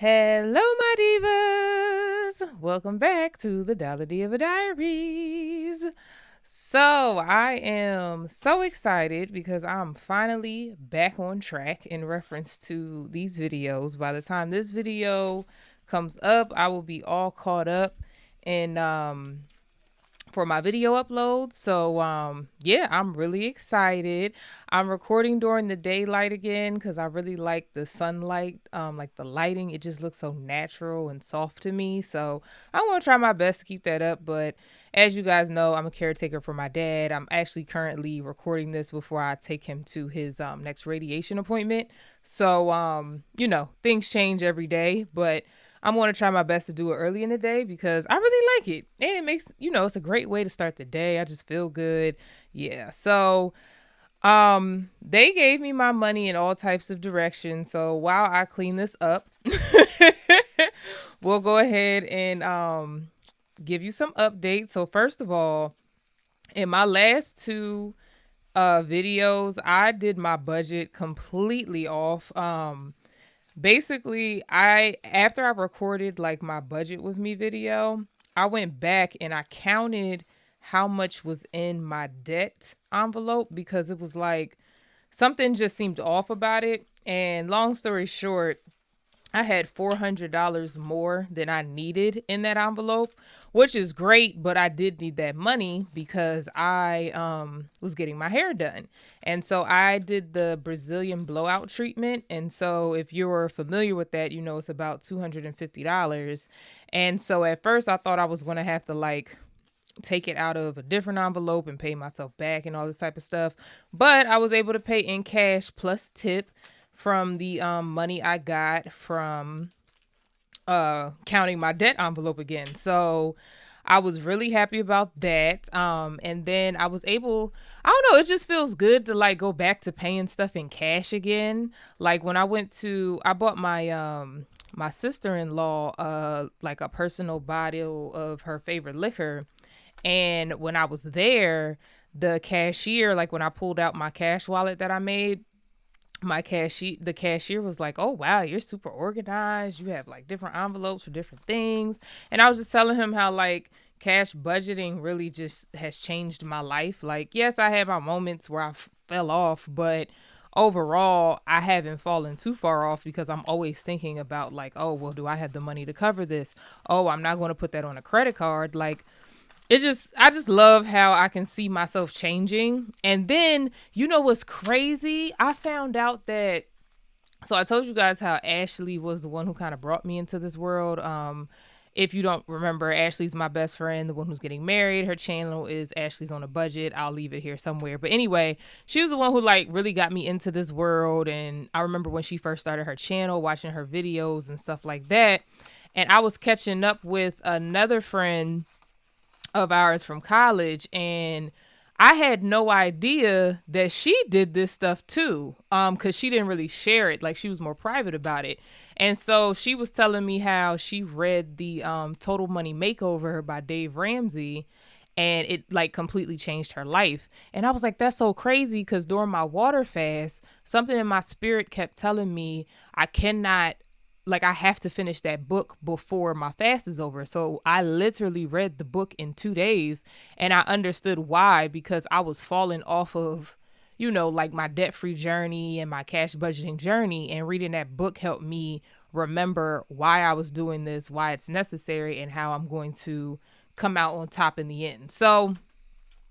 Hello, my divas! Welcome back to the Diva Diaries. So, I am so excited because I'm finally back on track in reference to these videos. By the time this video comes up, I will be all caught up in for my video upload. So yeah, I'm really excited. I'm recording during the daylight again because I really like the sunlight, like the lighting. It just looks so natural and soft to me. So I want to try my best to keep that up. But as you guys know, I'm a caretaker for my dad. I'm actually currently recording this before I take him to his next radiation appointment. So things change every day, but I'm going to try my best to do it early in the day because I really like it. And it makes, it's a great way to start the day. I just feel good. Yeah. So, they gave me my money in all types of directions. So while I clean this up, we'll go ahead and give you some updates. So first of all, in my last two videos, I did my budget completely off. Basically, I after I recorded like my budget with me video, I went back and I counted how much was in my debt envelope because it was like something just seemed off about it. And long story short, I had $400 more than I needed in that envelope, which is great, but I did need that money because I was getting my hair done. And so I did the Brazilian blowout treatment. And so if you're familiar with that, you know it's about $250. And so at first I thought I was going to have to like take it out of a different envelope and pay myself back and all this type of stuff. But I was able to pay in cash plus tip from the money I got from counting my debt envelope again. So I was really happy about that. And then I was able, I don't know, it just feels good to like go back to paying stuff in cash again. Like when I bought my sister-in-law like a personal bottle of her favorite liquor. And when I was there, the cashier, like when I pulled out my cash wallet that I made, the cashier was like, "Oh wow, you're super organized. You have like different envelopes for different things." And I was just telling him how like cash budgeting really just has changed my life. Like, yes, I have my moments where I fell off, but overall, I haven't fallen too far off because I'm always thinking about like, "Oh, well, do I have the money to cover this? Oh, I'm not going to put that on a credit card." Like I just love how I can see myself changing. And then, you know what's crazy? I found out that so I told you guys how Ashley was the one who kind of brought me into this world. If you don't remember, Ashley's my best friend, the one who's getting married. Her channel is Ashley's on a Budget. I'll leave it here somewhere. But anyway, she was the one who like really got me into this world. And I remember when she first started her channel, watching her videos and stuff like that. And I was catching up with another friend of ours from college, and I had no idea that she did this stuff too, because she didn't really share it. Like she was more private about it. And so she was telling me how she read the Total Money Makeover by Dave Ramsey, and it like completely changed her life. And I was like, that's so crazy, because during my water fast, something in my spirit kept telling me I cannot, like, I have to finish that book before my fast is over. So I literally read the book in 2 days, and I understood why, because I was falling off of, like my debt free journey and my cash budgeting journey. And reading that book helped me remember why I was doing this, why it's necessary, and how I'm going to come out on top in the end. So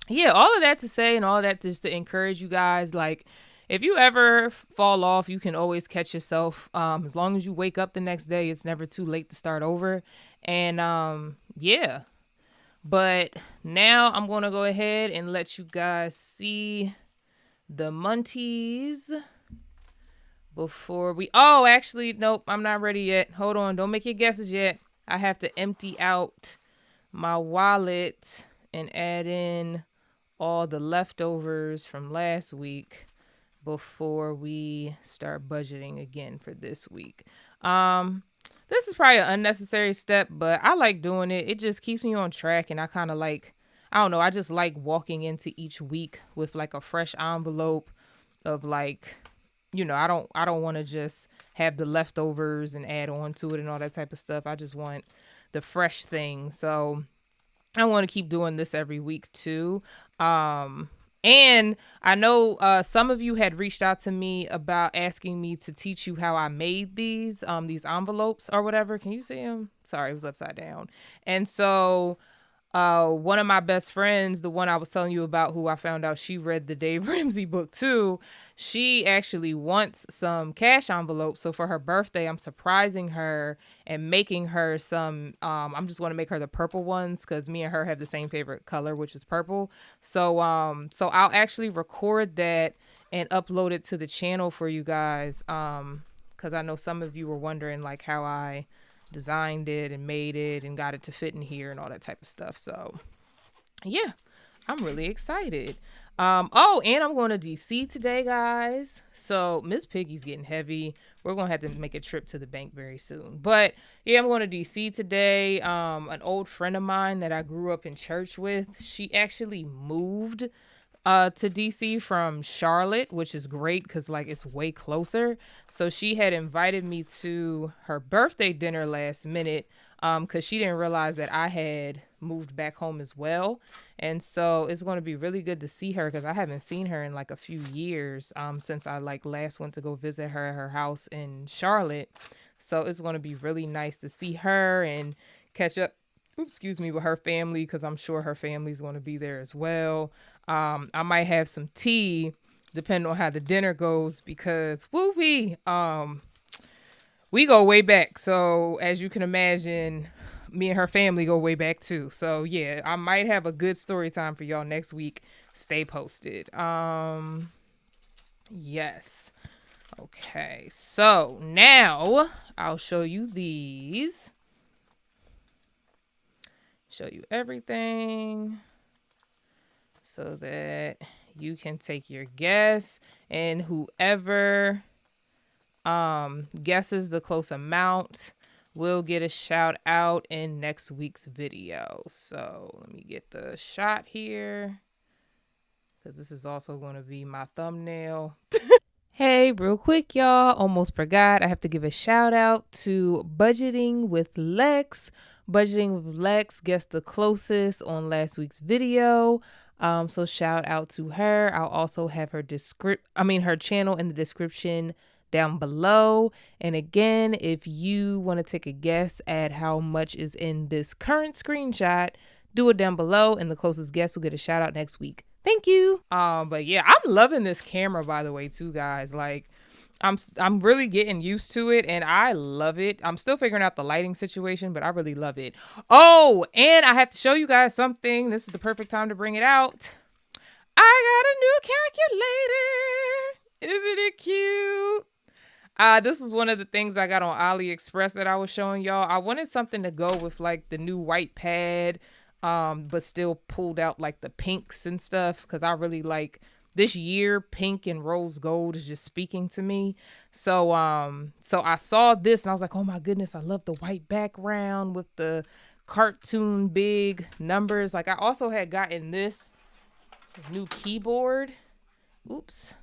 yeah, all of that to say, and all of that just to encourage you guys, like, if you ever fall off, you can always catch yourself. As long as you wake up the next day, it's never too late to start over. And yeah, but now I'm going to go ahead and let you guys see the munties before oh, actually, nope, I'm not ready yet. Hold on. Don't make your guesses yet. I have to empty out my wallet and add in all the leftovers from last week before we start budgeting again for this week. This is probably an unnecessary step, but I like doing it. It just keeps me on track, and I kind of like, I don't know, I just like walking into each week with like a fresh envelope of like you know, I don't want to just have the leftovers and add on to it and all that type of stuff. I just want the fresh thing. So I want to keep doing this every week too. And I know some of you had reached out to me about asking me to teach you how I made these envelopes or whatever. Can you see them? Sorry, it was upside down. And so one of my best friends, the one I was telling you about, who I found out she read the Dave Ramsey book too, she actually wants some cash envelopes. So for her birthday, I'm surprising her and making her some. I'm just going to make her the purple ones because me and her have the same favorite color, which is purple. So I'll actually record that and upload it to the channel for you guys. Because I know some of you were wondering like how I designed it and made it and got it to fit in here and all that type of stuff. So yeah, I'm really excited. Oh, and I'm going to DC today, guys. So Miss Piggy's getting heavy. We're gonna have to make a trip to the bank very soon. But yeah, I'm going to DC today. An old friend of mine that I grew up in church with, she actually moved to DC from Charlotte, which is great because like it's way closer. So she had invited me to her birthday dinner last minute because she didn't realize that I had moved back home as well. And so it's going to be really good to see her because I haven't seen her in like a few years since I like last went to go visit her at her house in Charlotte. So it's going to be really nice to see her and catch up, excuse me, with her family because I'm sure her family's going to be there as well. I might have some tea depending on how the dinner goes because woo-wee, we go way back. So as you can imagine, me and her family go way back too. So yeah, I might have a good story time for y'all next week. Stay posted. Yes. Okay. So now I'll show you these. Show you everything so that you can take your guess, and whoever guesses the close amount will get a shout out in next week's video. So let me get the shot here because this is also going to be my thumbnail. Hey, real quick, y'all. Almost forgot. I have to give a shout out to Budgeting with Lex. Budgeting with Lex guessed the closest on last week's video. So shout out to her. I'll also have her her channel in the description down below. And again, if you want to take a guess at how much is in this current screenshot, do it down below, and the closest guess will get a shout out next week. Thank you. But yeah, I'm loving this camera, by the way, too, guys. Like, I'm really getting used to it, and I love it. I'm still figuring out the lighting situation, but I really love it. Oh, and I have to show you guys something. This is the perfect time to bring it out. I got a new calculator. Isn't it cute? This was one of the things I got on AliExpress that I was showing y'all. I wanted something to go with like the new white pad, but still pulled out like the pinks and stuff because I really like this year. Pink and rose gold is just speaking to me. So I saw this and I was like, oh my goodness, I love the white background with the cartoon big numbers. Like I also had gotten this new keyboard. Oops.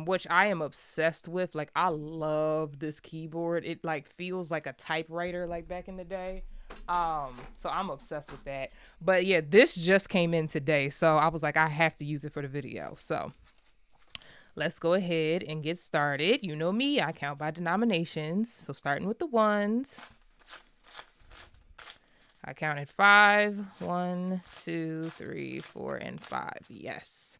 Which I am obsessed with. Like I love this keyboard. It like feels like a typewriter like back in the day. So I'm obsessed with that. But yeah, this just came in today, so I was like, I have to use it for the video. So let's go ahead and get started. You know me, I count by denominations. So starting with the ones, I counted 5. 1, 2, 3, 4, and 5. Yes.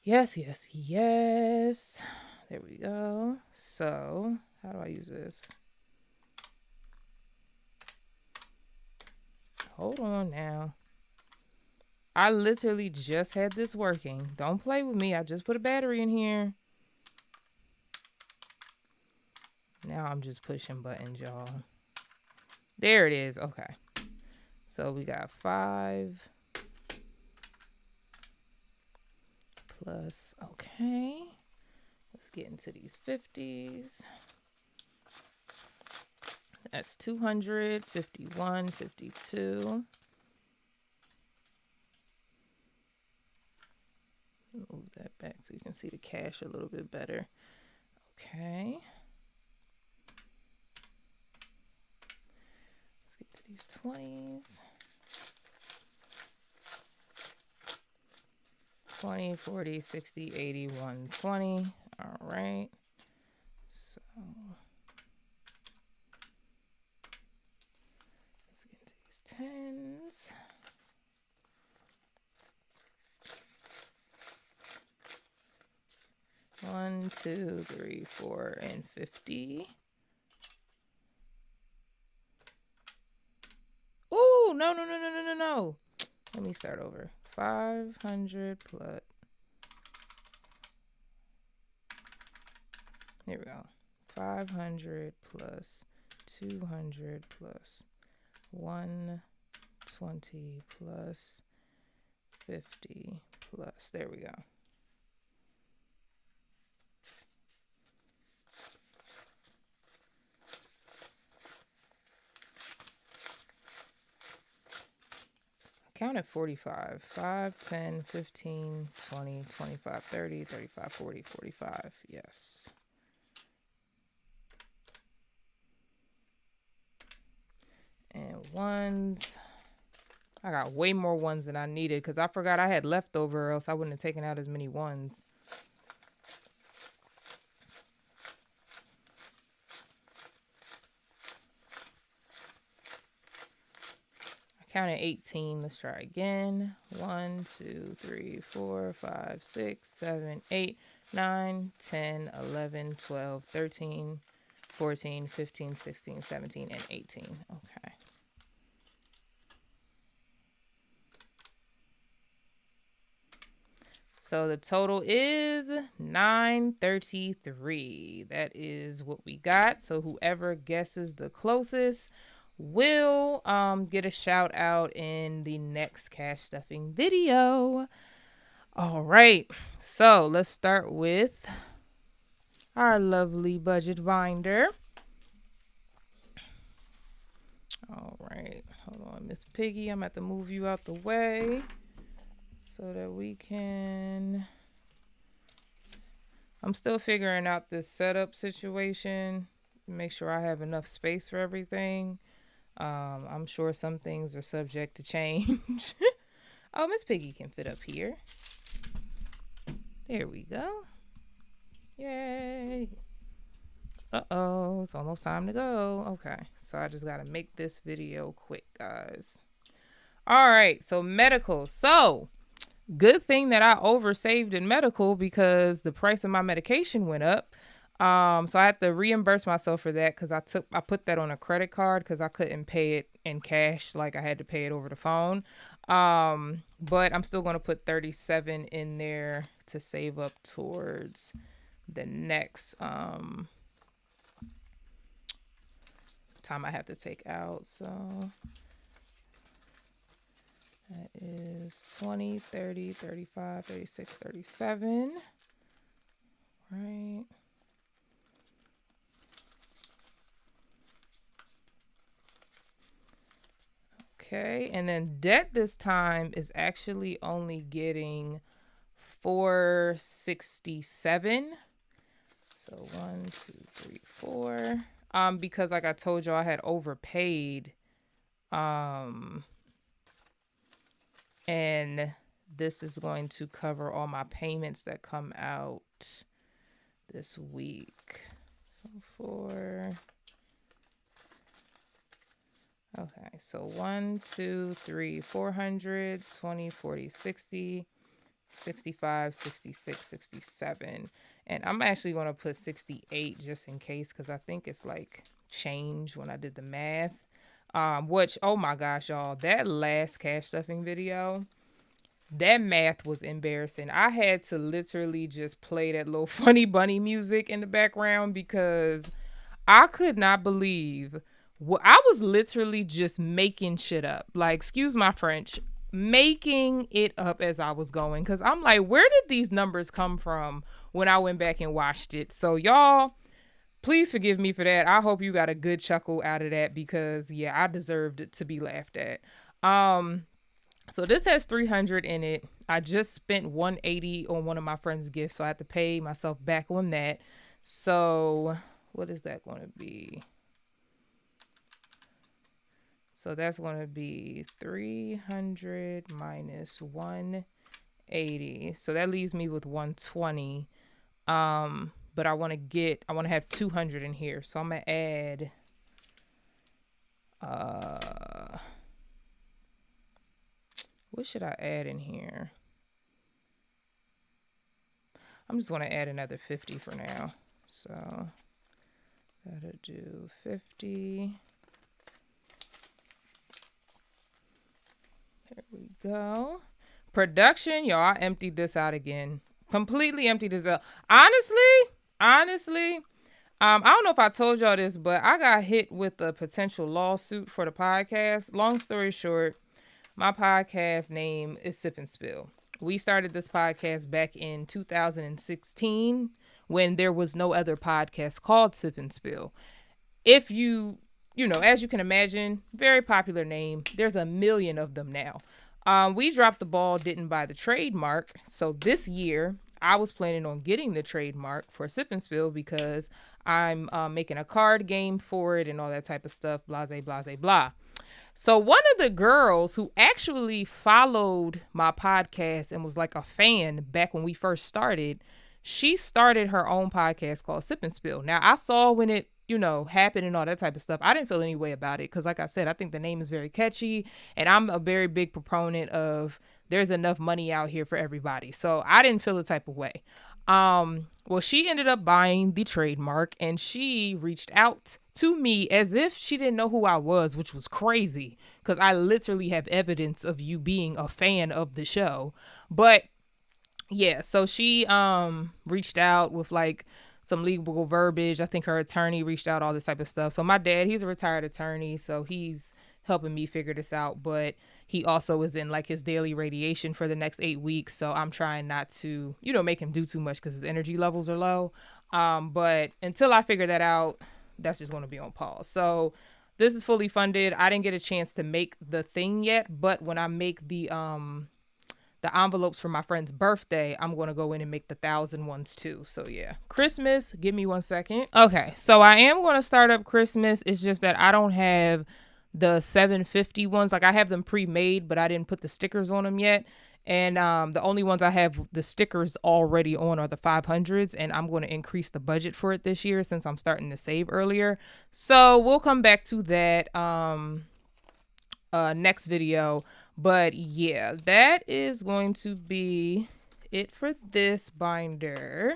Yes, yes, yes. There we go. So, how do I use this? Hold on now. I literally just had this working. Don't play with me. I just put a battery in here. Now I'm just pushing buttons, y'all. There it is. Okay. So we got 5 plus, okay. Let's get into these 50s. That's 200, 51, 52. Move that back so you can see the cash a little bit better. Okay. Let's get to these 20s. 20, 40, 60, 80, 120. All right. So let's get into these 10s. 1, 2, 3, 4, and 50. Oh, no. Let me start over. 500 plus. Here we go. 500 plus 200 plus 120 plus 50 plus. There we go. Counted 45. 5, 10, 15, 20, 25, 30, 35, 40, 45. Yes. And ones. I got way more ones than I needed because I forgot I had leftover, or else I wouldn't have taken out as many ones. Counted 18. Let's try again. 1, 2, 3, 4, 5, 6, 7, 8, 9, 10, 11, 12, 13, 14, 15, 16, 17, and 18. Okay. So the total is 933. That is what we got. So whoever guesses the closest will get a shout out in the next cash stuffing video. All right, so let's start with our lovely budget binder. All right, hold on, Miss Piggy, I'm about to move you out the way so that we can... I'm still figuring out this setup situation, make sure I have enough space for everything. I'm sure some things are subject to change. Oh, Miss Piggy can fit up here. There we go. Yay. Uh-oh, it's almost time to go. Okay, so I just got to make this video quick, guys. All right, so medical. So good thing that I oversaved in medical because the price of my medication went up. So I had to reimburse myself for that because I put that on a credit card because I couldn't pay it in cash, like I had to pay it over the phone. But I'm still going to put 37 in there to save up towards the next time I have to take out. So that is 20, 30, 35, 36, 37. Right. Okay, and then debt this time is actually only getting 467. So 1, 2, 3, 4. Because like I told you, I had overpaid. And this is going to cover all my payments that come out this week. So 4. Okay, so 1, 2, 3, 400, 20, 40, 60, 65, 66, 67. And I'm actually going to put 68 just in case because I think it's like changed when I did the math. Which, oh my gosh, y'all, that last cash stuffing video, that math was embarrassing. I had to literally just play that little funny bunny music in the background because I could not believe I was literally just making shit up. Like, excuse my French, making it up as I was going. Because I'm like, where did these numbers come from when I went back and watched it? So, y'all, please forgive me for that. I hope you got a good chuckle out of that because, yeah, I deserved it to be laughed at. So this has 300 in it. I just spent 180 on one of my friend's gifts, so I have to pay myself back on that. So what is that going to be? So that's going to be 300 minus 180. So that leaves me with 120. But I want to have 200 in here. So I'm going to add what should I add in here? I'm just going to add another 50 for now. So gotta do 50. There we go. Production, y'all. I emptied this out again. Completely emptied this out. Honestly, I don't know if I told y'all this, but I got hit with a potential lawsuit for the podcast. Long story short, my podcast name is Sip and Spill. We started this podcast back in 2016 when there was no other podcast called Sip and Spill. If as you can imagine, very popular name. There's a million of them now. We dropped the ball, didn't buy the trademark. So this year, I was planning on getting the trademark for Sip and Spill because I'm making a card game for it and all that type of stuff, blase, blase, blah. So one of the girls who actually followed my podcast and was like a fan back when we first started, she started her own podcast called Sip and Spill. Now I saw when it, happened and all that type of stuff. I didn't feel any way about it because like I said, I think the name is very catchy and I'm a very big proponent of there's enough money out here for everybody. So I didn't feel the type of way. Well, she ended up buying the trademark and she reached out to me as if she didn't know who I was, which was crazy because I literally have evidence of you being a fan of the show. But yeah, so she reached out with like some legal verbiage. I think her attorney reached out, all this type of stuff. So my dad, he's a retired attorney, so he's helping me figure this out, but he also is in like his daily radiation for the next 8 weeks. So I'm trying not to, make him do too much because his energy levels are low. But until I figure that out, that's just going to be on pause. So this is fully funded. I didn't get a chance to make the thing yet, but when I make the envelopes for my friend's birthday, I'm going to go in and make the 1,000 ones too. So yeah, Christmas, give me 1 second. Okay, so I am going to start up Christmas. It's just that I don't have the 750 ones. Like I have them pre-made, but I didn't put the stickers on them yet. And the only ones I have the stickers already on are the 500s, and I'm going to increase the budget for it this year since I'm starting to save earlier. So we'll come back to that next video. But yeah, that is going to be it for this binder.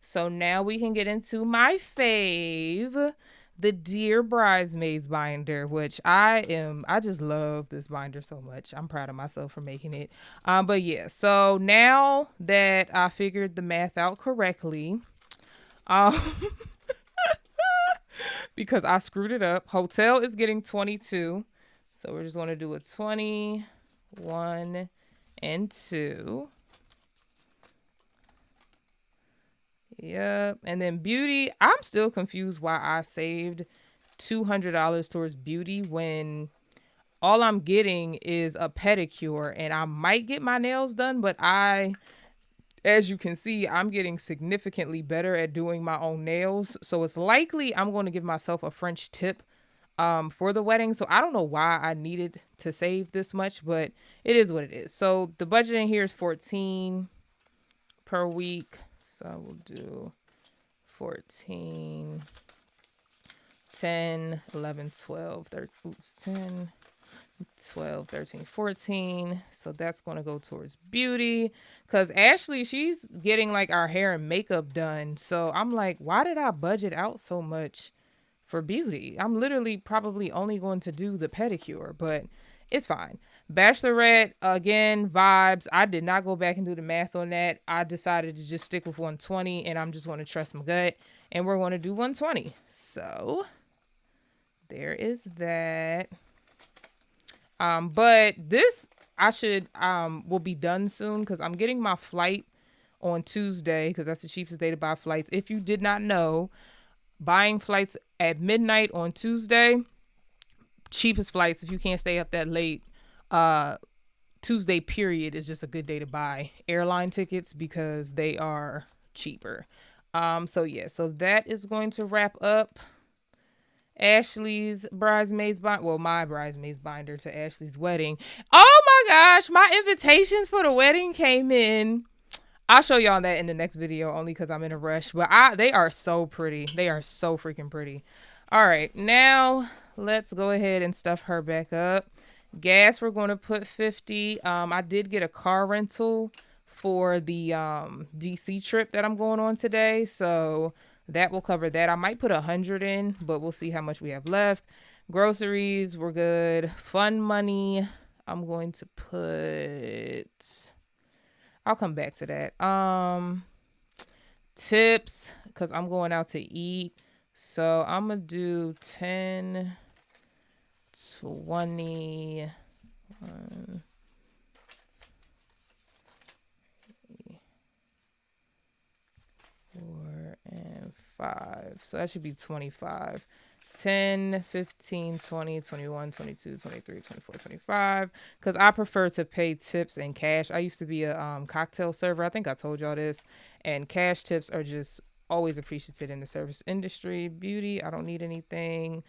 So now we can get into my fave, the Dear Bridesmaids binder, which I just love this binder so much. I'm proud of myself for making it. But yeah, so now that I figured the math out correctly, because I screwed it up, hotel is getting 22. So we're just going to do a 20, 1, and 2. Yep. And then beauty, I'm still confused why I saved $200 towards beauty when all I'm getting is a pedicure and I might get my nails done, but as you can see, I'm getting significantly better at doing my own nails. So it's likely I'm going to give myself a French tip for the wedding. So I don't know why I needed to save this much, but it is what it is. So the budget in here is 14 per week. So we'll do 14, 10, 11, 12, 10, 12, 13, 14. So that's going to go towards beauty because Ashley, she's getting like our hair and makeup done. So I'm like, why did I budget out so much for beauty? I'm literally probably only going to do the pedicure, but it's fine. Bachelorette, again, vibes. I did not go back and do the math on that. I decided to just stick with 120 and I'm just going to trust my gut and we're going to do 120. So there is that. But this will be done soon because I'm getting my flight on Tuesday because that's the cheapest day to buy flights. If you did not know, buying flights at midnight on Tuesday, cheapest flights if you can't stay up that late. Tuesday period is just a good day to buy airline tickets because they are cheaper. So yeah, so that is going to wrap up Ashley's bridesmaids binder. Well, my bridesmaids binder to Ashley's wedding. Oh my gosh, my invitations for the wedding came in. I'll show y'all that in the next video only because I'm in a rush. But they are so pretty. They are so freaking pretty. All right, now let's go ahead and stuff her back up. Gas, we're going to put 50. I did get a car rental for the DC trip that I'm going on today. So that will cover that. I might put 100 in, but we'll see how much we have left. Groceries, we're good. Fun money, I'm going to put... I'll come back to that. Tips, because I'm going out to eat. So I'm going to do 10, 20, 4, and 5. So that should be 25. 10, 15, 20, 21, 22, 23, 24, 25. Because I prefer to pay tips in cash. I used to be a cocktail server. I think I told y'all this. And cash tips are just always appreciated in the service industry. Beauty, I don't need anything.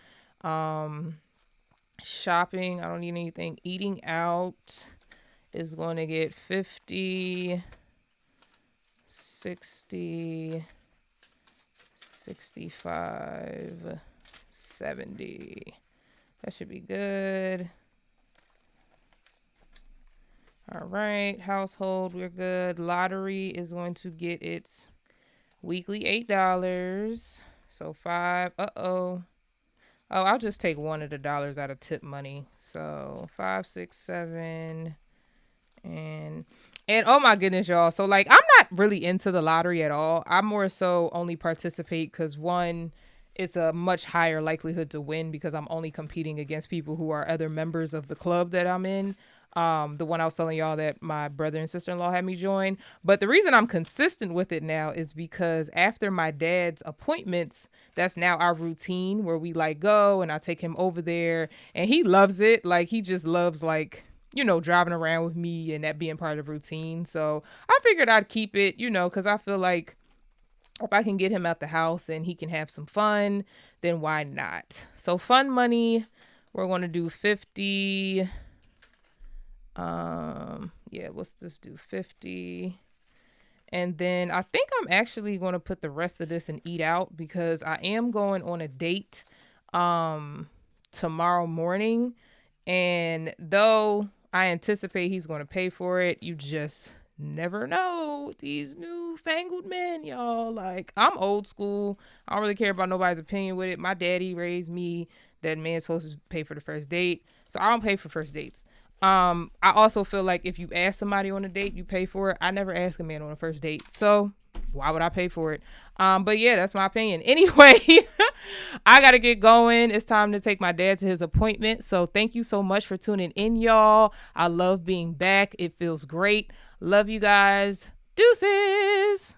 Shopping, I don't need anything. Eating out is going to get 50, 60, 65, 70. That should be good. All right, household, we're good. Lottery is going to get its weekly $8. So 5. Oh, I'll just take one of the dollars out of tip money. So 5, 6, 7, and oh my goodness, y'all. So like, I'm not really into the lottery at all. I more so only participate because one, it's a much higher likelihood to win because I'm only competing against people who are other members of the club that I'm in. The one I was telling y'all that my brother and sister-in-law had me join. But the reason I'm consistent with it now is because after my dad's appointments, that's now our routine where we like go and I take him over there and he loves it. Like he just loves like, you know, driving around with me and that being part of the routine. So I figured I'd keep it, you know, because I feel like if I can get him out the house and he can have some fun, then why not? So fun money, we're going to do 50. Yeah, let's just do 50. And then I think I'm actually going to put the rest of this in eat out because I am going on a date tomorrow morning. And though I anticipate he's going to pay for it, you just never know with these newfangled men, y'all. Like, I'm old school. I don't really care about nobody's opinion with it. My daddy raised me that man's supposed to pay for the first date. So I don't pay for first dates. I also feel like if you ask somebody on a date, you pay for it. I never ask a man on a first date. So why would I pay for it? But yeah, that's my opinion. Anyway, I got to get going. It's time to take my dad to his appointment. So thank you so much for tuning in, y'all. I love being back. It feels great. Love you guys. Deuces.